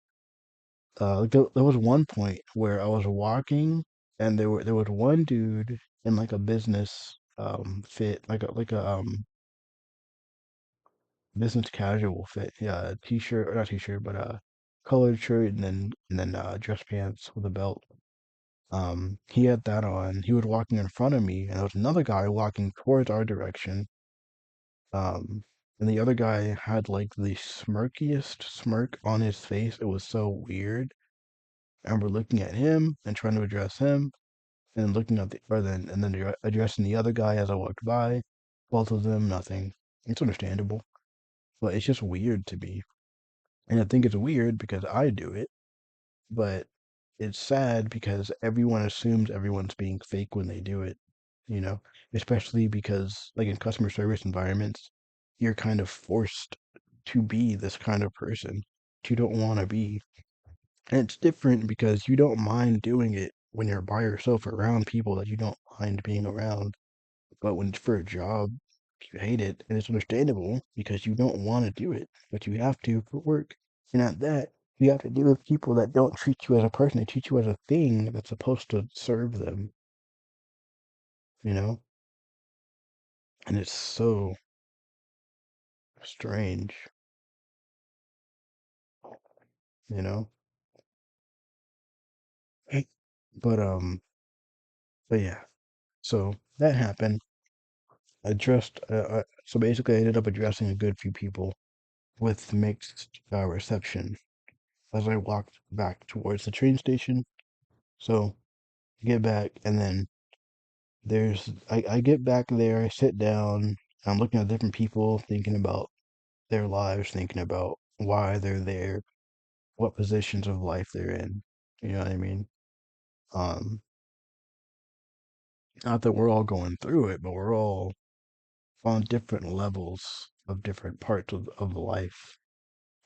Like there was one point where I was walking, and there was one dude in like a business fit, business casual fit, yeah, a t-shirt or not t-shirt, but a colored shirt, and then dress pants with a belt. He had that on. He was walking in front of me, and there was another guy walking towards our direction. Um, and the other guy had like the smirkiest smirk on his face. It was so weird. And we're looking at him and trying to address him, and then looking at and then addressing the other guy as I walked by. Both of them, nothing. It's understandable, but it's just weird to me. And I think it's weird because I do it, but it's sad because everyone assumes everyone's being fake when they do it, you know, especially because, like in customer service environments, you're kind of forced to be this kind of person that you don't want to be. And it's different because you don't mind doing it when you're by yourself around people that you don't mind being around. But when it's for a job, you hate it, and it's understandable because you don't want to do it, but you have to for work. And at that, you have to deal with people that don't treat you as a person, they treat you as a thing that's supposed to serve them, you know? And it's so strange, you know? But but yeah. So that happened. So basically I ended up addressing a good few people with mixed reception as I walked back towards the train station. So I get back, and then I get back there, I sit down, I'm looking at different people, thinking about their lives, thinking about why they're there, what positions of life they're in. You know what I mean? Um, Not that we're all going through it, but we're all on different levels of different parts of life.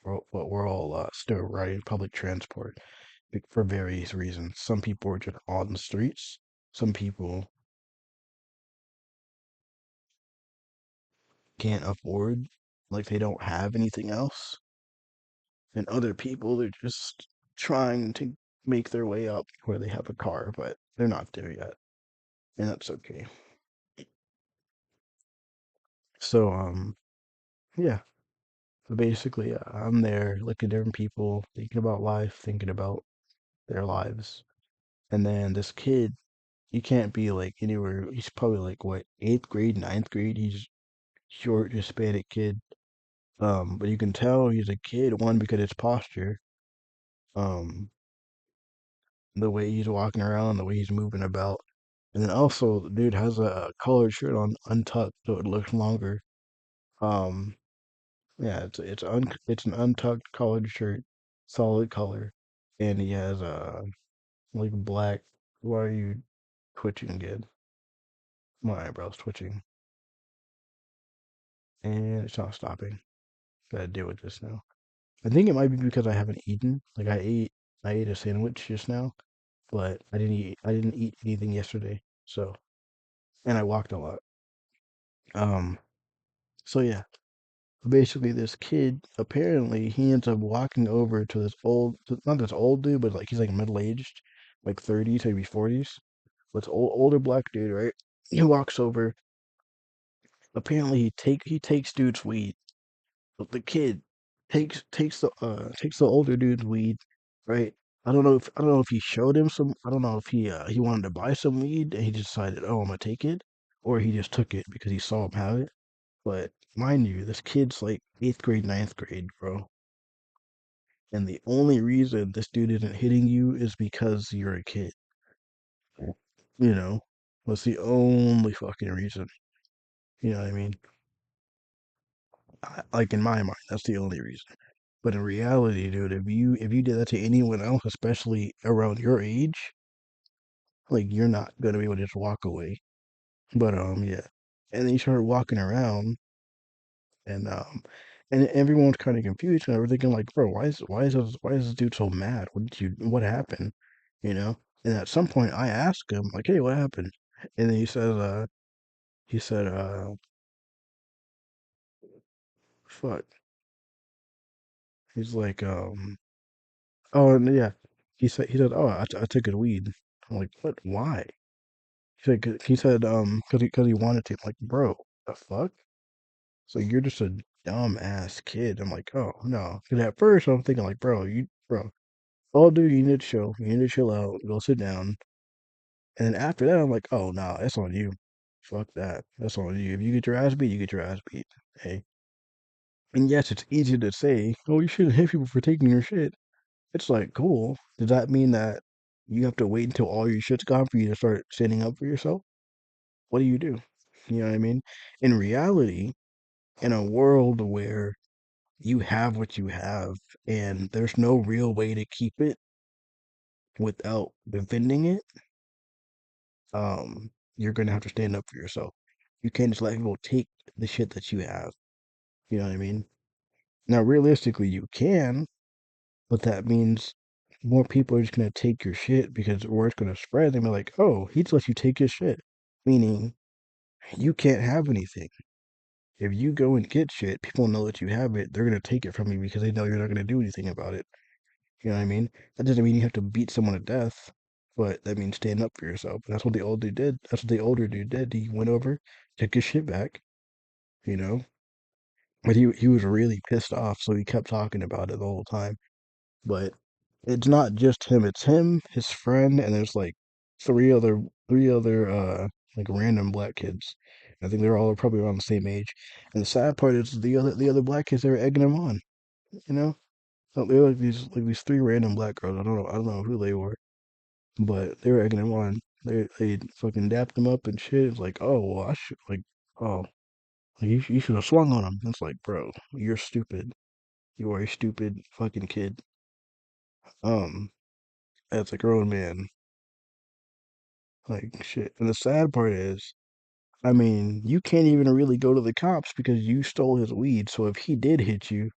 But we're all still riding public transport. for various reasons. Some people are just on the streets. Some people can't afford, like they don't have anything else. And other people, they're just trying to make their way up where they have a car, but they're not there yet. And that's okay. So, yeah. So basically, I'm there looking at different people, thinking about life, thinking about their lives. And then this kid, he can't be like anywhere. He's probably like what, eighth grade, ninth grade. He's short Hispanic kid. But you can tell he's a kid, one, because his posture, um, the way he's walking around, the way he's moving about. And then also the dude has a collared shirt on untucked, so it looks longer. Um, yeah, it's an untucked collared shirt, solid color, and he has like black. Why are you twitching again? My eyebrow's twitching, and it's not stopping. Gotta deal with this now. I think it might be because I haven't eaten. Like I ate a sandwich just now, but I didn't eat anything yesterday. So, and I walked a lot. Um, so yeah, basically this kid apparently he ends up walking over to this not this old dude, but like he's like middle aged, like 30s, maybe 40s. But it's older black dude, right? He walks over. Apparently he takes dude's weed. But the kid takes the older dude's weed, right? I don't know if he showed him some. I don't know if he wanted to buy some weed and he decided, oh, I'm gonna take it, or he just took it because he saw him have it. But mind you, this kid's like eighth grade, ninth grade, bro. And the only reason this dude isn't hitting you is because you're a kid. You know, that's the only fucking reason. You know what I mean? Like in my mind, that's the only reason. But in reality, dude, if you did that to anyone else, especially around your age, like you're not gonna be able to just walk away. But yeah. And then you start walking around and everyone's kind of confused and they're thinking like, bro, why is this dude so mad? What happened? You know? And at some point I asked him, like, hey, what happened? And then he said, fuck. He's like, oh, and yeah. He said, oh, I took his weed. I'm like, what? Why? He said, cause he wanted to. I'm like, bro, the fuck? So you're just a dumb ass kid. I'm like, oh no. Cause at first I'm thinking like, bro, oh dude, you need to chill. You need to chill out. Go sit down. And then after that, I'm like, oh no, that's on you. Fuck that. That's on you. If you get your ass beat, you get your ass beat. Hey. And yes, it's easy to say, oh, you shouldn't hit people for taking your shit. It's like, cool. Does that mean that you have to wait until all your shit's gone for you to start standing up for yourself? What do you do? You know what I mean? In reality, in a world where you have what you have and there's no real way to keep it without defending it, you're gonna have to stand up for yourself. You can't just let people take the shit that you have. You know what I mean? Now, realistically, you can, but that means more people are just gonna take your shit because word's gonna spread. They'll be like, "Oh, he just let you take his shit," meaning you can't have anything. If you go and get shit, people know that you have it. They're gonna take it from you because they know you're not gonna do anything about it. You know what I mean? That doesn't mean you have to beat someone to death, but that means stand up for yourself. And that's what the old dude did. That's what the older dude did. He went over, took his shit back, you know. But he was really pissed off, so he kept talking about it the whole time. But it's not just him. It's him, his friend, and there's like three other like random black kids. I think they're all probably around the same age. And the sad part is the other black kids they were egging him on. You know, so they're like these three random black girls. I don't know who they were, but they were egging him on. They fucking dapped him up and shit. It's like, oh well, I should like, oh, you should have swung on him. It's like, bro, you're stupid. You are a stupid fucking kid. Um, as a grown man, like shit. And the sad part is, I mean, you can't even really go to the cops because you stole his weed. So if he did hit you,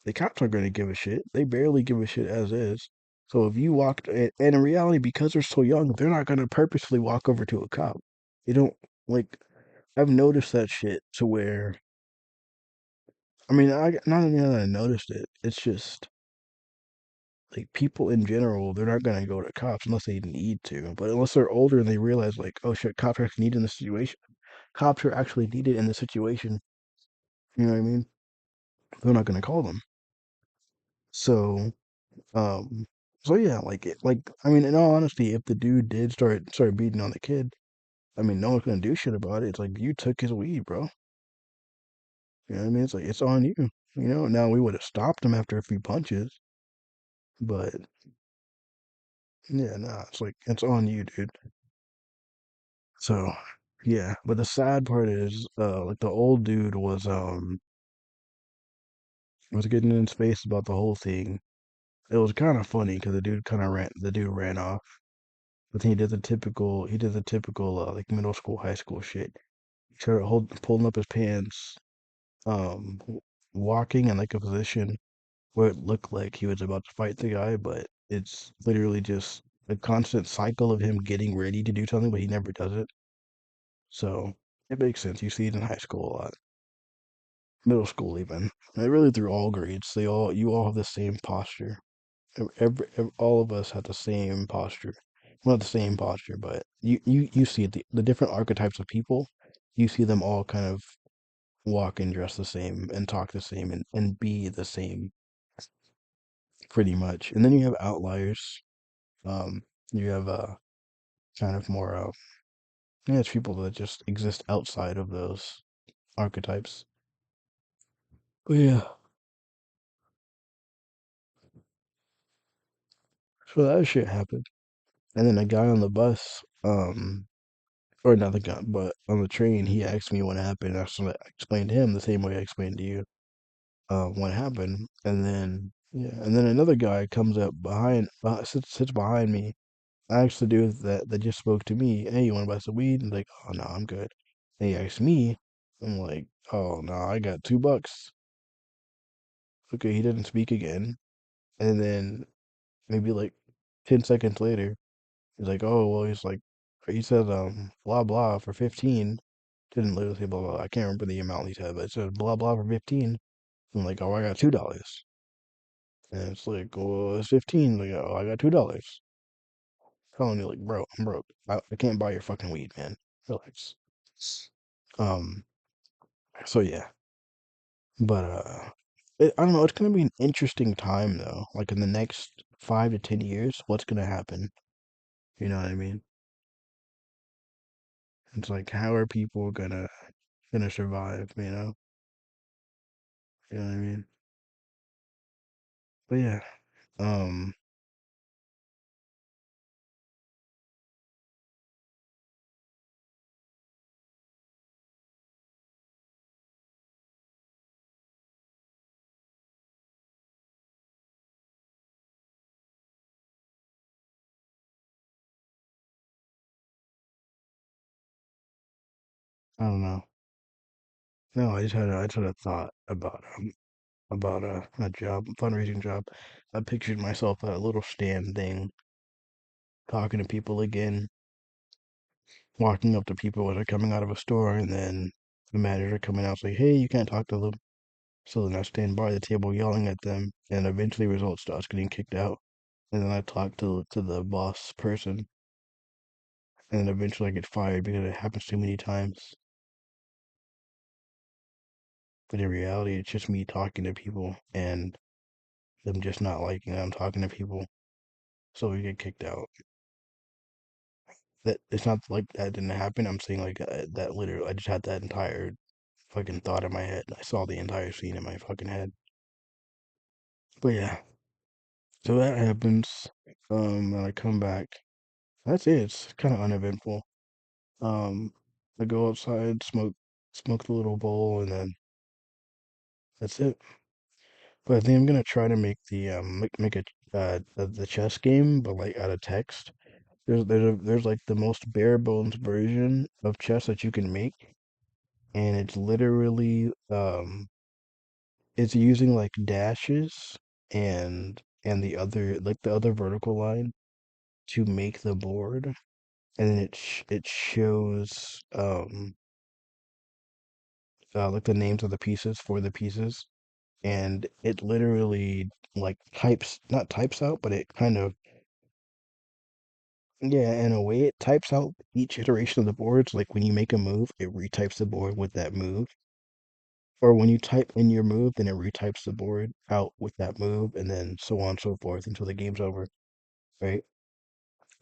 the cops aren't going to give a shit. They barely give a shit as is. So if you walked, and in reality, because they're so young, they're not gonna purposely walk over to a cop. They don't like. I've noticed that shit to where, I mean, I not even that I noticed it. It's just like people in general, they're not gonna go to cops unless they need to. But unless they're older and they realize like, oh shit, cops are actually needed in this situation. Cops are actually needed in this situation. You know what I mean? They're not gonna call them. So, um, so yeah, I mean, in all honesty, if the dude did start beating on the kid, I mean, no one's gonna do shit about it. It's like you took his weed, bro. You know what I mean? It's like it's on you. You know. Now we would have stopped him after a few punches, but yeah, nah, it's like it's on you, dude. So, yeah, but the sad part is, like the old dude was getting in space about the whole thing. It was kind of funny because the dude ran off, but then he did the typical like middle school, high school shit. He started pulling up his pants, walking in like a position where it looked like he was about to fight the guy, but it's literally just a constant cycle of him getting ready to do something, but he never does it. So it makes sense. You see it in high school a lot. Middle school even. And really through all grades. You all have the same posture. All of us have the same posture. Well, not the same posture, but you see it, the different archetypes of people, you see them all kind of walk and dress the same and talk the same and be the same pretty much. And then you have outliers. Um, you have kind of more yeah, it's people that just exist outside of those archetypes. But yeah, so that shit happened. And then a guy on the bus, or not the guy, but on the train, he asked me what happened. I explained to him the same way I explained to you, what happened. And then, yeah, and then another guy comes up sits behind me. I asked the dude that just spoke to me, hey, you want to buy some weed? And like, oh no, I'm good. And he asked me, I'm like, oh no, I got $2. Okay, he didn't speak again. And then maybe like 10 seconds later, he's like, oh, well, he said, blah, blah for 15. Didn't literally say blah, blah. I can't remember the amount he said, but it said blah, blah for 15. I'm like, oh, I got $2. And it's like, well, it's 15. Like, oh, I got $2. Telling you, like, bro, I'm broke. I can't buy your fucking weed, man. Relax. Um, so yeah. But, I don't know. It's gonna be an interesting time, though. Like, in the next 5 to 10 years, what's gonna happen? You know what I mean? It's like, how are people gonna survive? You know what I mean? But yeah, um, I don't know. No, I just had a thought about a job, fundraising job. I pictured myself at a little stand thing, talking to people again, walking up to people as they're coming out of a store, and then the manager coming out say, "Hey, you can't talk to them." So then I stand by the table yelling at them, and eventually results to us getting kicked out. And then I talk to the boss person, and then eventually I get fired because it happens too many times. But in reality, it's just me talking to people and them just not liking that I'm talking to people, so we get kicked out. That it's not like that didn't happen. I'm saying like that literally, I just had that entire fucking thought in my head. I saw the entire scene in my fucking head. But yeah, so that happens. And I come back. That's it. It's kind of uneventful. Um, I go outside, smoke the little bowl, and then that's it. But I think I'm gonna try to make make a the chess game, but like out of text. There's like the most bare bones version of chess that you can make, and it's literally it's using like dashes and and the other vertical line to make the board, and then it shows like the names of the pieces for the pieces, and it literally like types not types out, but it kind of yeah, in a way it types out each iteration of the boards. Like when you make a move, it retypes the board with that move. Or when you type in your move, then it retypes the board out with that move, and then so on and so forth until the game's over, right?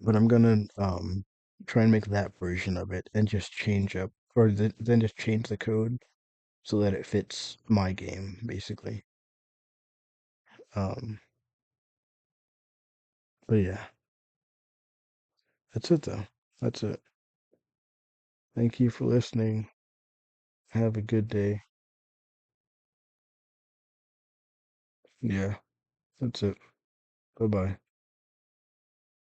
But I'm gonna try and make that version of it and just change up, or then just change the code so that it fits my game, basically. Um, but yeah, that's it though. That's it. Thank you for listening. Have a good day. Yeah, that's it. Bye bye.